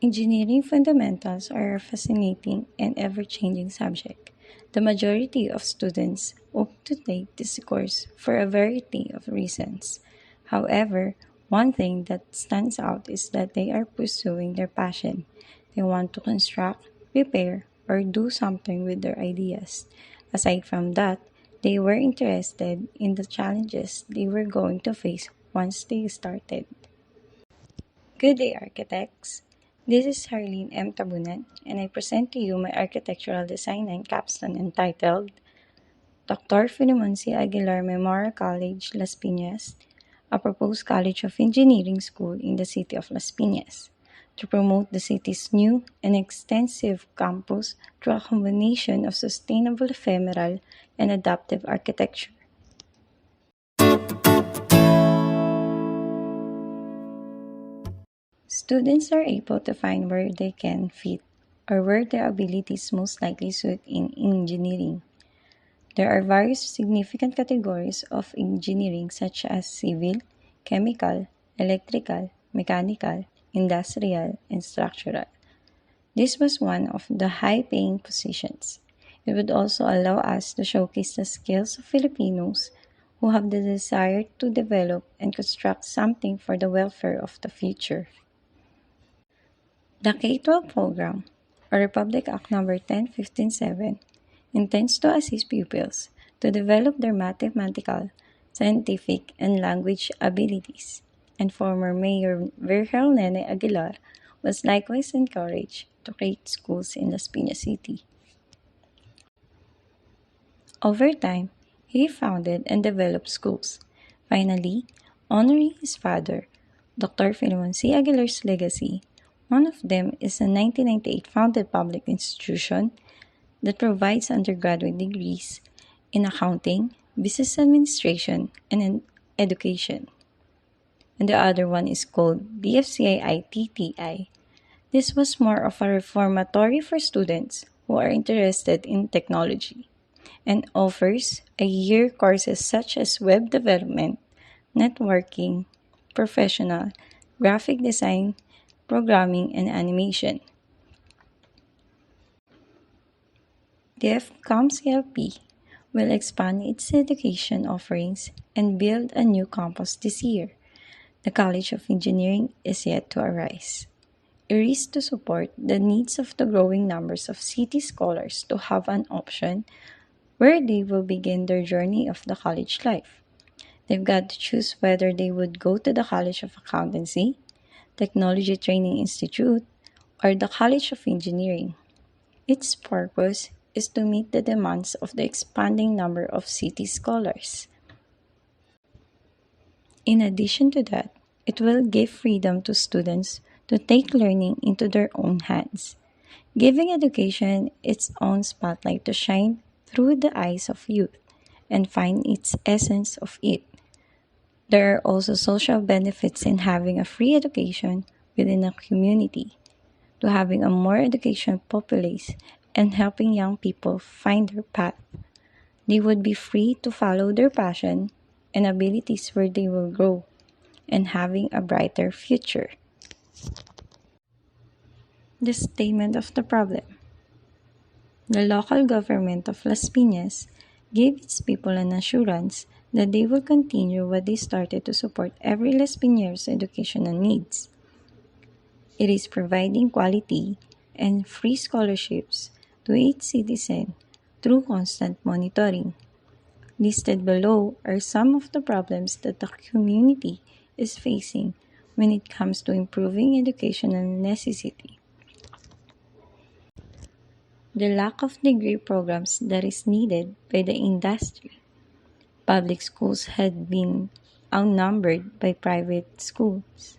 Engineering fundamentals are a fascinating and ever-changing subject. The majority of students opt to take this course for a variety of reasons. However, one thing that stands out is that they are pursuing their passion. They want to construct, repair, or do something with their ideas. Aside from that, they were interested in the challenges they were going to face once they started. Good day, architects. This is HARLENE M. TABUNAN, and I present to you my architectural design and capstone entitled Dr. Filimon C. Aguilar Memorial College, Las Piñas, a proposed College of Engineering school in the city of Las Piñas, to promote the city's new and extensive campus through a combination of sustainable ephemeral and adaptive architecture. Students are able to find where they can fit or where their abilities most likely suit in engineering. There are various significant categories of engineering such as civil, chemical, electrical, mechanical, industrial, and structural. This was one of the high-paying positions. It would also allow us to showcase the skills of Filipinos who have the desire to develop and construct something for the welfare of the future. The K-12 program, or Republic Act No. 10157, intends to assist pupils to develop their mathematical, scientific, and language abilities, and former Mayor Harlene Aguilar was likewise encouraged to create schools in Las Piñas City. Over time, he founded and developed schools. Finally, honoring his father, Dr. Filimon C. Aguilar's legacy, one of them is a 1998 founded public institution that provides undergraduate degrees in accounting, business administration, and in education. And the other one is called DFCI-ITTI. This was more of a reformatory for students who are interested in technology and offers a year courses such as web development, networking, professional, graphic design, programming, and animation. The FCOMCLP will expand its education offerings and build a new campus this year. The College of Engineering is yet to arise. It is to support the needs of the growing numbers of city scholars to have an option where they will begin their journey of the college life. They've got to choose whether they would go to the College of Accountancy, Technology Training Institute, or the College of Engineering. Its purpose is to meet the demands of the expanding number of city scholars. In addition to that, it will give freedom to students to take learning into their own hands, giving education its own spotlight to shine through the eyes of youth and find its essence of it. There are also social benefits in having a free education within a community, to having a more educated populace and helping young people find their path. They would be free to follow their passion and abilities where they will grow and having a brighter future. The statement of the problem. The local government of Las Piñas gave its people an assurance that they will continue what they started to support every Las Piñero's educational needs. It is providing quality and free scholarships to each citizen through constant monitoring. Listed below are some of the problems that the community is facing when it comes to improving educational necessity. The lack of degree programs that is needed by the industry. Public schools had been outnumbered by private schools.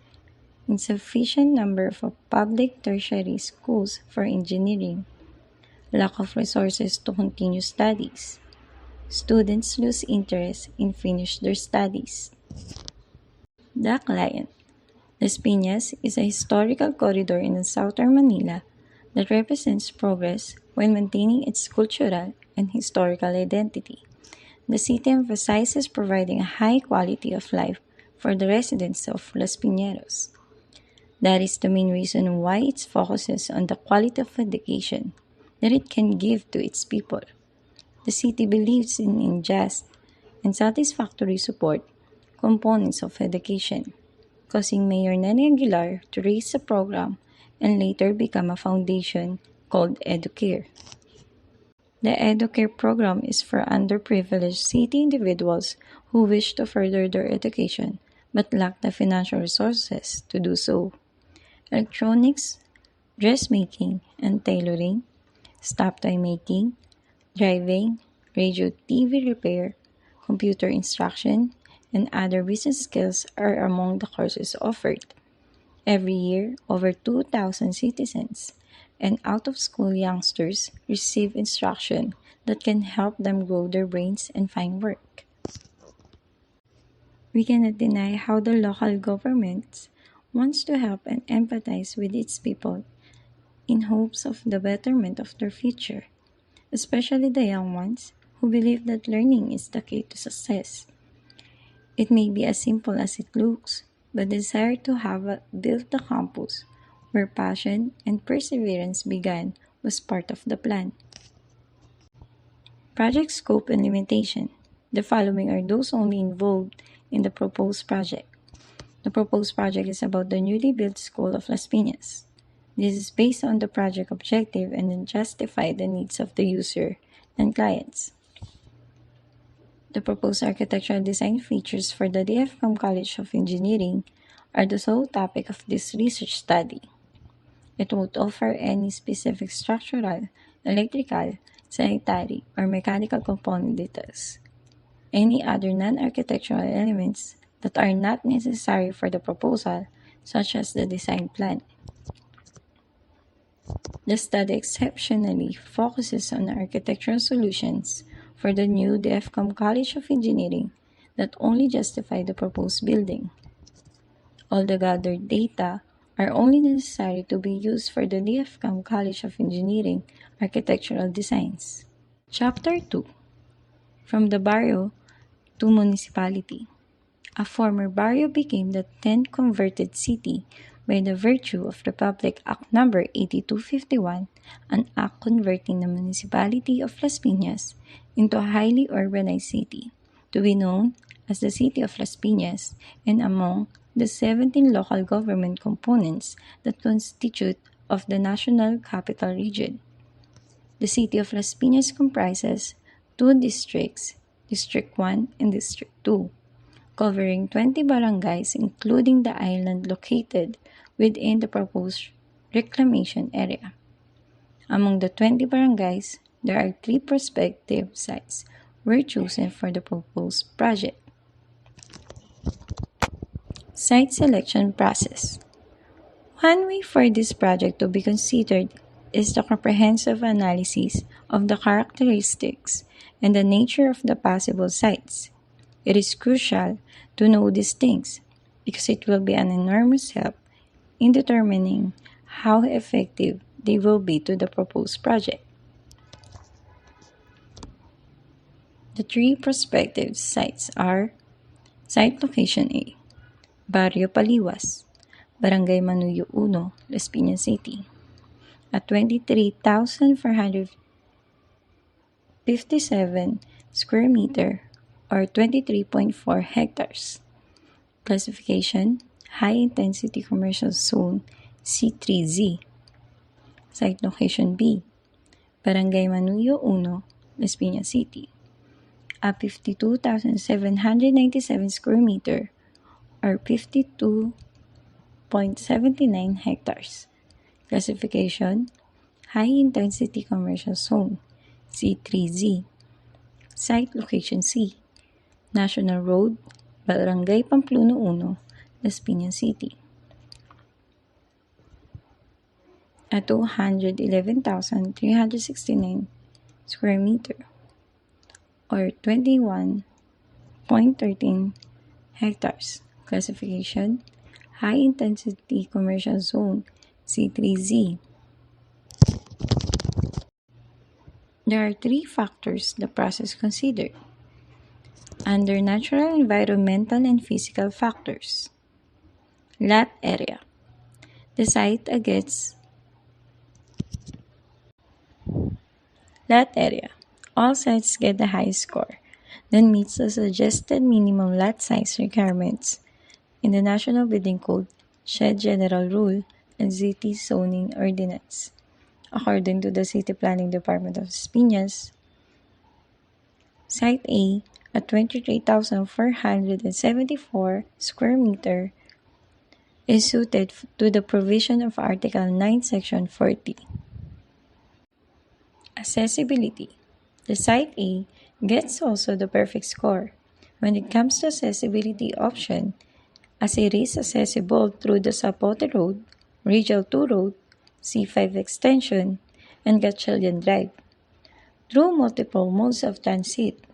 Insufficient number of public tertiary schools for engineering. Lack of resources to continue studies. Students lose interest in finish their studies. The client. Las Piñas is a historical corridor in southern Manila that represents progress while maintaining its cultural and historical identity. The city emphasizes providing a high quality of life for the residents of Las Piñeros. That is the main reason why it focuses on the quality of education that it can give to its people. The city believes in just and satisfactory support components of education, causing Mayor Nene Aguilar to raise a program and later become a foundation called EduCare. The EduCare program is for underprivileged city individuals who wish to further their education but lack the financial resources to do so. Electronics, dressmaking and tailoring, stop toy making, driving, radio TV repair, computer instruction, and other business skills are among the courses offered. Every year, over 2,000 citizens and out of school youngsters receive instruction that can help them grow their brains and find work. We cannot deny how the local government wants to help and empathize with its people in hopes of the betterment of their future, especially the young ones who believe that learning is the key to success. It may be as simple as it looks, but the desire to have built a campus where passion and perseverance began was part of the plan. Project scope and limitation. The following are those only involved in the proposed project. The proposed project is about the newly built School of Las Piñas. This is based on the project objective and then justify the needs of the user and clients. The proposed architectural design features for the DFCOM College of Engineering are the sole topic of this research study. It won't offer any specific structural, electrical, sanitary, or mechanical component details. Any other non-architectural elements that are not necessary for the proposal, such as the design plan. The study exceptionally focuses on architectural solutions for the new DFCOM College of Engineering that only justify the proposed building. All the gathered data are only necessary to be used for the DFCOM College of Engineering architectural designs. Chapter 2. From the barrio to municipality. A former barrio became the 10th converted city by the virtue of Republic Act No. 8251, an act converting the municipality of Las Piñas into a highly urbanized city, to be known as the City of Las Piñas, and among the 17 local government components that constitute of the National Capital Region. The City of Las Piñas comprises two districts, District 1 and District 2, covering 20 barangays including the island located within the proposed reclamation area. Among the 20 barangays, there are 3 prospective sites were chosen for the proposed project. Site selection process. One way for this project to be considered is the comprehensive analysis of the characteristics and the nature of the possible sites. It is crucial to know these things because it will be an enormous help in determining how effective they will be to the proposed project. The 3 prospective sites are Site Location A, Barrio Paliwas, Barangay Manuyo 1, Las Piñas City, at 23,457 square meter or 23.4 hectares. Classification, High Intensity Commercial Zone C3Z. Site Location B, Barangay Manuyo 1, Las Piñas City, a 52,797 square meter or 52.79 hectares. Classification, High Intensity Commercial Zone C3Z. Site Location C, National Road, Barangay Pamplona 1, Las Piñas City, at 211,369 square meter or 21.13 hectares. Classification, High Intensity Commercial Zone C3Z. There are 3 factors the process considered under natural, environmental, and physical factors. Lot area. The site gets lot area. All sites get the highest score, then meets the suggested minimum lot size requirements in the National Building Code, Shed General Rule, and City Zoning Ordinance. According to the City Planning Department of Piñas, Site A, at 23,474 square meter, is suited to the provision of Article 9, Section 40. Accessibility. The Site A gets also the perfect score when it comes to accessibility option, as it is accessible through the Zapote Road, Regional 2 Road, C5 Extension, and Gatchalian Drive, through multiple modes of transit,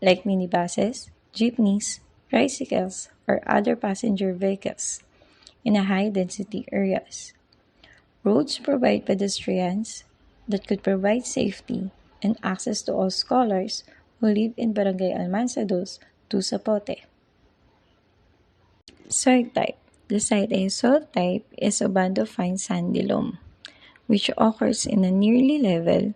like minibuses, jeepneys, tricycles, or other passenger vehicles, in a high-density areas. Roads provide pedestrians that could provide safety and access to all scholars who live in Barangay Almanzados to Zapote. Soil type. The site A soil type is Obando fine sandy loam, which occurs in a nearly level,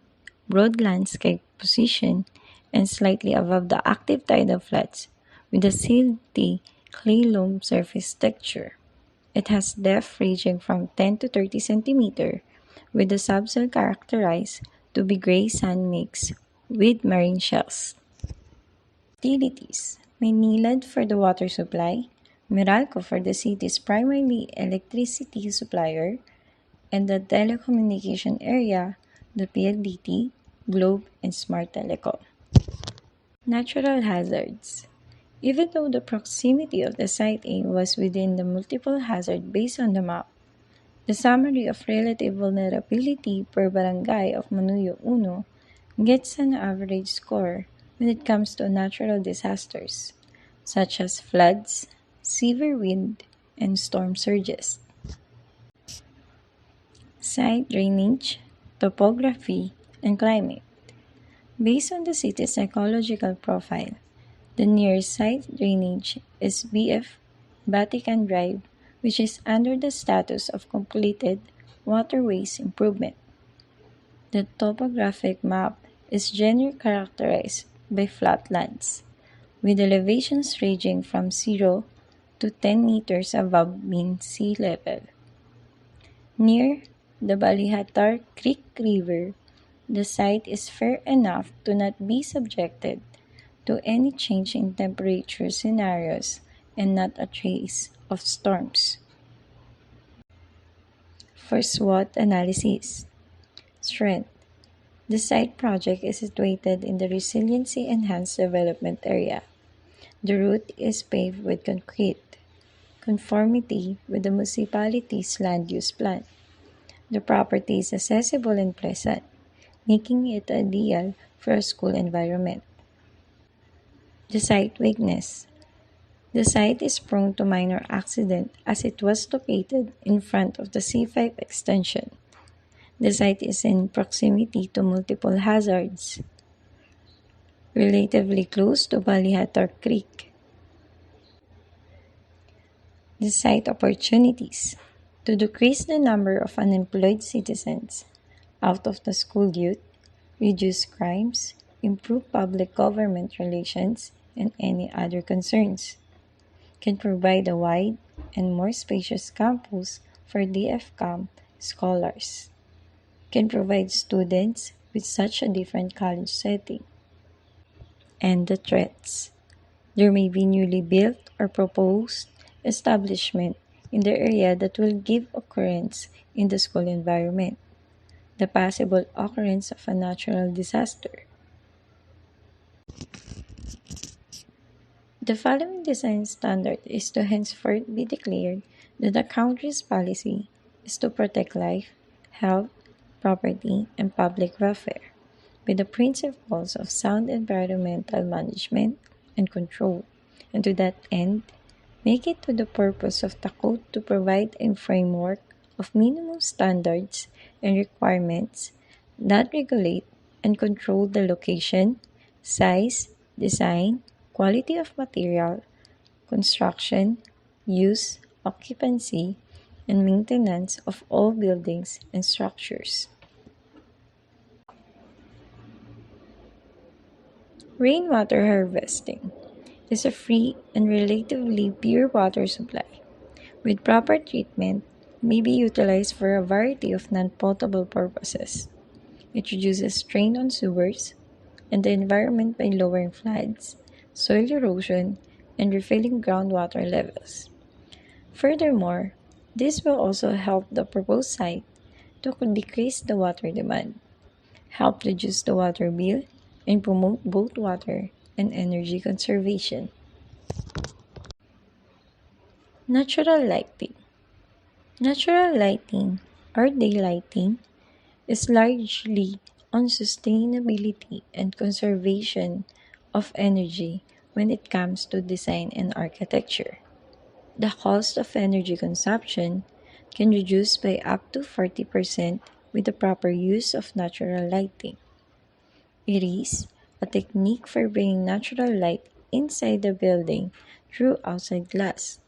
broad landscape position and slightly above the active tidal flats with a silty clay loam surface texture. It has depth ranging from 10 to 30 cm, with the subsoil characterized to be gray sand mix with marine shells. Utilities. Maynilad for the water supply, Meralco for the city's primarily electricity supplier, and the telecommunication area, the PLDT, Globe, and Smart Telecom. Natural hazards. Even though the proximity of the Site A was within the multiple hazard based on the map, the summary of relative vulnerability per barangay of Manuyo Uno gets an average score when it comes to natural disasters, such as floods, severe wind, and storm surges. Site drainage, topography, and climate. Based on the city's ecological profile, the nearest site drainage is BF Vatican Drive, which is under the status of completed waterways improvement. The topographic map is generally characterized by flatlands, with elevations ranging from 0 to 10 meters above mean sea level. Near the Balihatar Creek River, the site is fair enough to not be subjected to any change in temperature scenarios and not a trace of storms. For SWOT analysis. Strength. The site project is situated in the Resiliency Enhanced Development Area. The route is paved with concrete, conformity with the municipality's land use plan. The property is accessible and pleasant, making it ideal for a school environment. The site weakness. The site is prone to minor accident as it was located in front of the C5 extension. The site is in proximity to multiple hazards, relatively close to Balihatar Creek. The site opportunities. To decrease the number of unemployed citizens, out of the school youth, reduce crimes, improve public government relations, and any other concerns. Can provide a wide and more spacious campus for DFCAM scholars. Can provide students with such a different college setting. And the threats. There may be newly built or proposed establishment in the area that will give occurrence in the school environment. The possible occurrence of a natural disaster. The following design standard is to henceforth be declared that the country's policy is to protect life, health, property, and public welfare, with the principles of sound environmental management and control, and to that end, make it to the purpose of the code to provide a framework of minimum standards and requirements that regulate and control the location, size, design, quality of material, construction, use, occupancy, and maintenance of all buildings and structures. Rainwater harvesting is a free and relatively pure water supply. With proper treatment, may be utilized for a variety of non-potable purposes. It reduces strain on sewers and the environment by lowering floods, soil erosion, and refilling groundwater levels. Furthermore, this will also help the proposed site to decrease the water demand, help reduce the water bill, and promote both water and energy conservation. Natural lighting. Natural lighting, or daylighting, is largely on sustainability and conservation of energy when it comes to design and architecture. The cost of energy consumption can reduce by up to 40% with the proper use of natural lighting. It is a technique for bringing natural light inside the building through outside glass,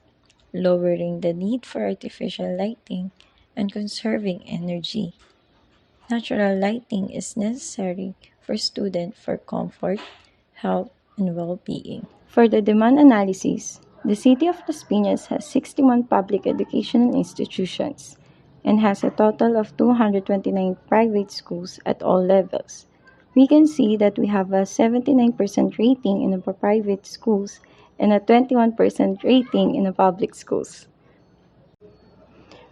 lowering the need for artificial lighting and conserving energy. Natural lighting is necessary for students for comfort, health, and well-being. For the demand analysis, the City of Las Piñas has 61 public educational institutions and has a total of 229 private schools at all levels. We can see that we have a 79% rating in the private schools and a 21% rating in the public schools.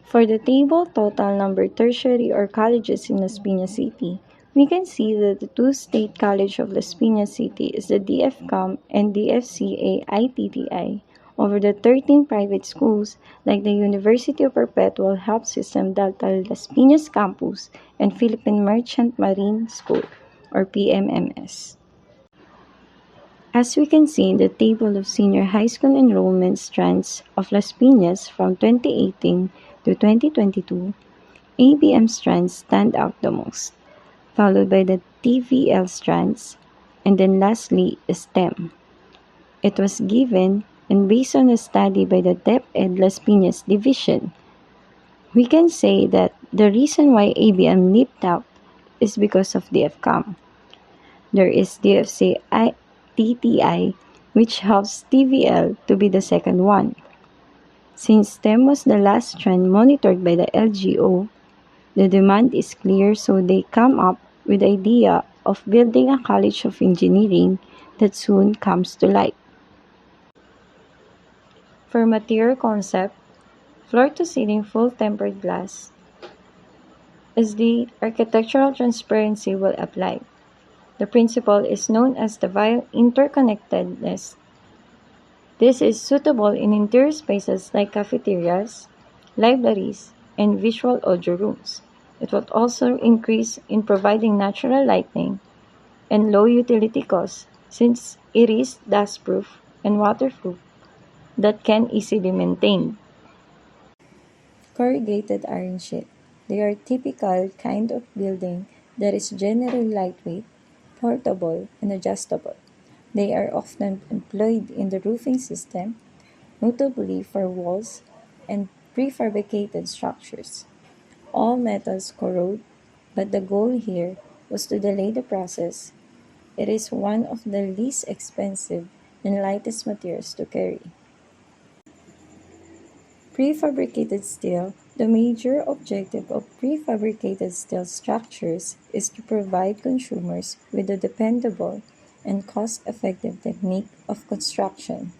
For the table total number tertiary or colleges in Las Piñas City, we can see that the two State College of Las Piñas City is the DFCOM and DFCA-ITTI over the 13 private schools like the University of Perpetual Health System Delta Las Piñas Campus and Philippine Merchant Marine School or PMMS. As we can see in the table of senior high school enrollment strands of Las Piñas from 2018 to 2022, ABM strands stand out the most, followed by the TVL strands, and then lastly STEM. It was given and based on a study by the DepEd Las Piñas Division. We can say that the reason why ABM leaped up is because of the FCOM. There is DFC TTI, which helps TVL to be the second one. Since STEM was the last trend monitored by the LGO, the demand is clear, so they come up with the idea of building a College of Engineering that soon comes to light. For material concept, floor-to-ceiling full-tempered glass as the architectural transparency will apply. The principle is known as the interconnectedness. This is suitable in interior spaces like cafeterias, libraries, and visual audio rooms. It will also increase in providing natural lighting and low utility costs since it is dustproof and waterproof that can easily maintain. Corrugated iron sheet. They are typical kind of building that is generally lightweight, portable, and adjustable. They are often employed in the roofing system, notably for walls and prefabricated structures. All metals corrode, but the goal here was to delay the process. It is one of the least expensive and lightest materials to carry. Prefabricated steel. The major objective of prefabricated steel structures is to provide consumers with a dependable and cost-effective technique of construction.